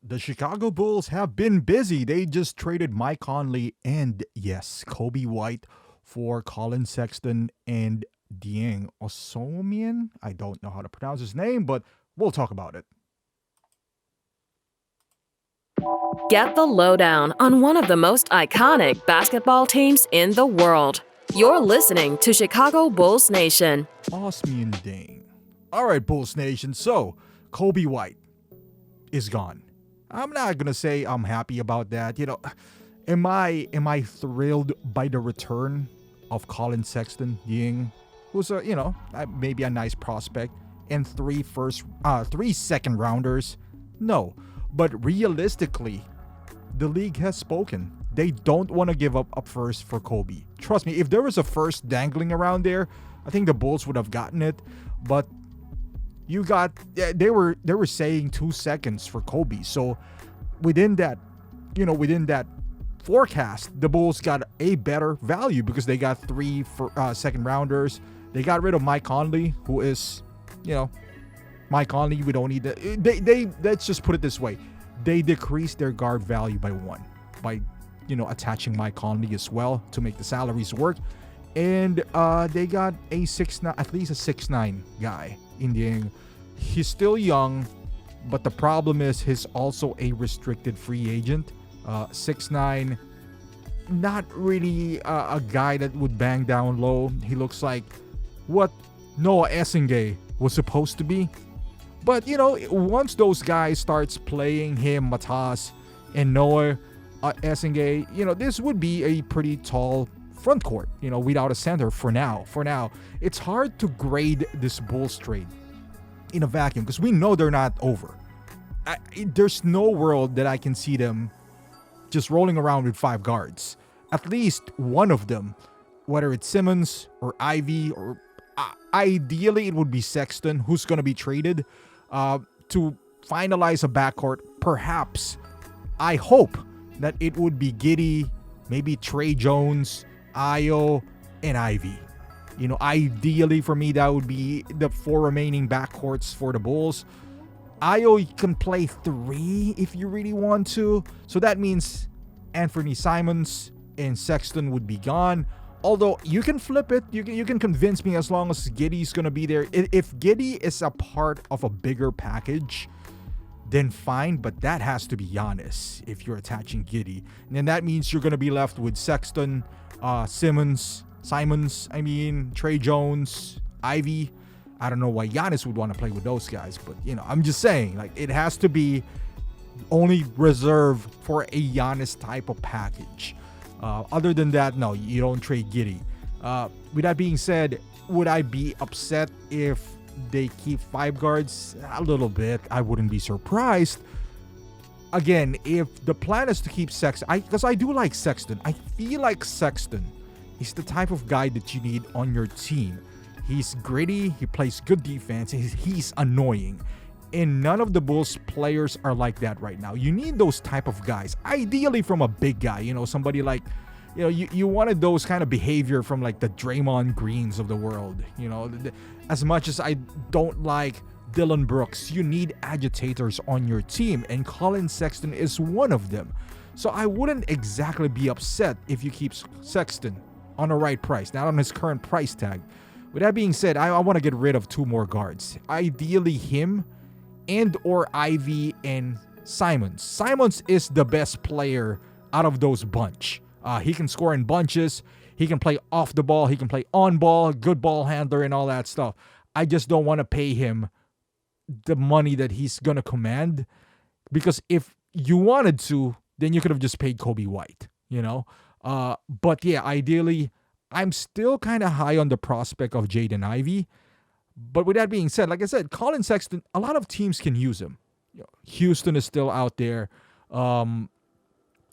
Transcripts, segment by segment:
The Chicago Bulls have been busy. They just traded Mike Conley and, yes, Kobe White for Colin Sexton and Dieng Osomian. I don't know how to pronounce his name, but we'll talk about it. Get the lowdown on one of the most iconic basketball teams in the world. You're listening to Chicago Bulls Nation. Osmian Dieng. All right, Bulls Nation. So, Kobe White is gone. I'm not gonna say I'm happy about that. Am I thrilled by the return of Colin Sexton, Ying, who's maybe a nice prospect, and three second rounders? No, but realistically, the league has spoken. They don't want to give up first for Kobe. Trust me, if there was a first dangling around there, I think the Bulls would have gotten it. But they were saying 2 seconds for Kobe. So within that forecast, the Bulls got a better value because they got three second rounders. They got rid of Mike Conley, who is, Mike Conley. We don't need that. They let's just put it this way: they decreased their guard value by one by attaching Mike Conley as well to make the salaries work. And they got a 6'9", at least a 6'9" guy in the end. He's still young, but the problem is he's also a restricted free agent. 6'9", not really a guy that would bang down low. He looks like what Noah Essengay was supposed to be. But once those guys starts playing him, Matas and Noah Essengay, this would be a pretty tall front court, without a center for now. It's hard to grade this Bulls trade in a vacuum because we know they're not over. There's no world that I can see them just rolling around with 5 guards. At least one of them, whether it's Simmons or Ivy, or ideally it would be Sexton, who's going to be traded to finalize a backcourt. Perhaps, I hope that it would be Giddey, maybe Trey Jones, Ayo, and Ivy. Ideally for me, that would be the 4 remaining backcourts for the Bulls. Ayo can play 3 if you really want to. So that means Anthony Simons and Sexton would be gone. Although you can flip it. You can convince me as long as Giddey's going to be there. If Giddey is a part of a bigger package, then fine, but that has to be Giannis if you're attaching Giddey. And then that means you're going to be left with Sexton, Simons, Trey Jones, Ivy. I don't know why Giannis would want to play with those guys, but I'm just saying, like, it has to be only reserved for a Giannis type of package. Other than that, no, you don't trade Giddey. With that being said, would I be upset if they keep 5 guards? A little bit. I wouldn't be surprised. Again, if the plan is to keep Sexton, because I do like Sexton. I feel like Sexton is the type of guy that you need on your team. He's gritty. He plays good defense. He's annoying. And none of the Bulls players are like that right now. You need those type of guys. Ideally from a big guy. Somebody like, you wanted those kind of behavior from like the Draymond Greens of the world. As much as I don't like Dylan Brooks, you need agitators on your team. And Colin Sexton is one of them. So I wouldn't exactly be upset if you keep Sexton on the right price, not on his current price tag. With that being said, I want to get rid of 2 more guards. Ideally him and or Ivy and Simons. Simons is the best player out of those bunch. He can score in bunches. He can play off the ball. He can play on ball, good ball handler and all that stuff. I just don't want to pay him the money that he's going to command, because if you wanted to, then you could have just paid Kobe White, But yeah, ideally, I'm still kind of high on the prospect of Jaden Ivey. But with that being said, like I said, Colin Sexton, a lot of teams can use him. Houston is still out there.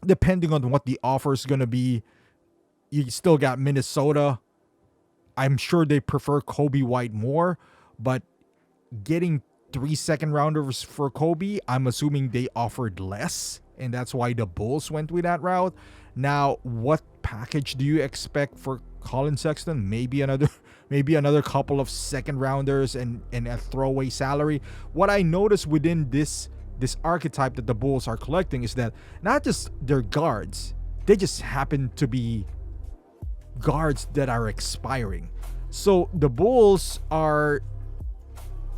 Depending on what the offer is going to be, you still got Minnesota. I'm sure they prefer Kobe White more, but getting 3 second rounders for Kobe, I'm assuming they offered less, and that's why the Bulls went with that route. Now, what package do you expect for Colin Sexton? Maybe another couple of second rounders and a throwaway salary. What I noticed within this this archetype that the Bulls are collecting is that not just their guards, they just happen to be guards that are expiring. So the Bulls are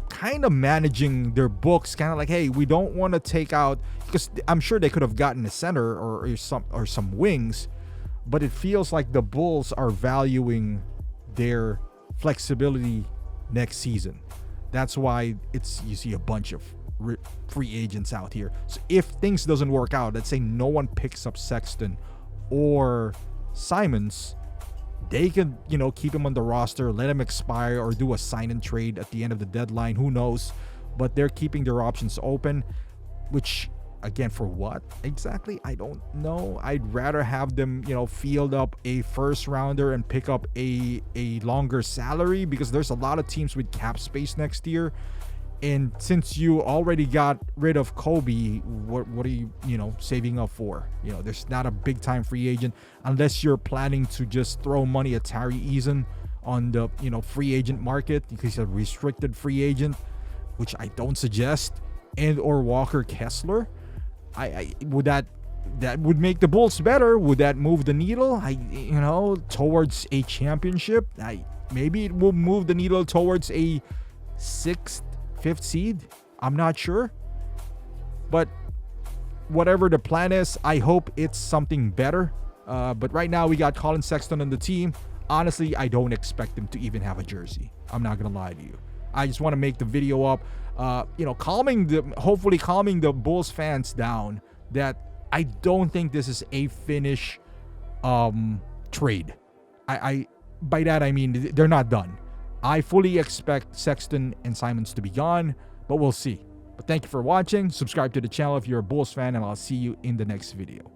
kind of managing their books, kind of like, hey, we don't want to take out, because I'm sure they could have gotten a center or some wings, but it feels like the Bulls are valuing their flexibility next season. That's why you see a bunch of free agents out here. So if things doesn't work out, let's say no one picks up Sexton or Simons, they can, keep him on the roster, let him expire, or do a sign and trade at the end of the deadline. Who knows? But they're keeping their options open, which, again, for what exactly? I don't know. I'd rather have them, field up a first rounder and pick up a longer salary, because there's a lot of teams with cap space next year. And since you already got rid of Kobe, what are you, saving up for? There's not a big time free agent unless you're planning to just throw money at Tari Eason on the, free agent market, because he's a restricted free agent, which I don't suggest, and or Walker Kessler. I would that would make the Bulls better. Would that move the needle? Towards a championship? Maybe it will move the needle towards a 6th, 5th seed. I'm not sure. But whatever the plan is, I hope it's something better. But right now we got Colin Sexton on the team. Honestly, I don't expect him to even have a jersey. I'm not gonna lie to you. I just want to make the video up, hopefully calming the Bulls fans down, that I don't think this is a finish trade. I by that I mean they're not done. I fully expect Sexton and Simons to be gone, but we'll see. But thank you for watching. Subscribe to the channel if you're a Bulls fan, and I'll see you in the next video.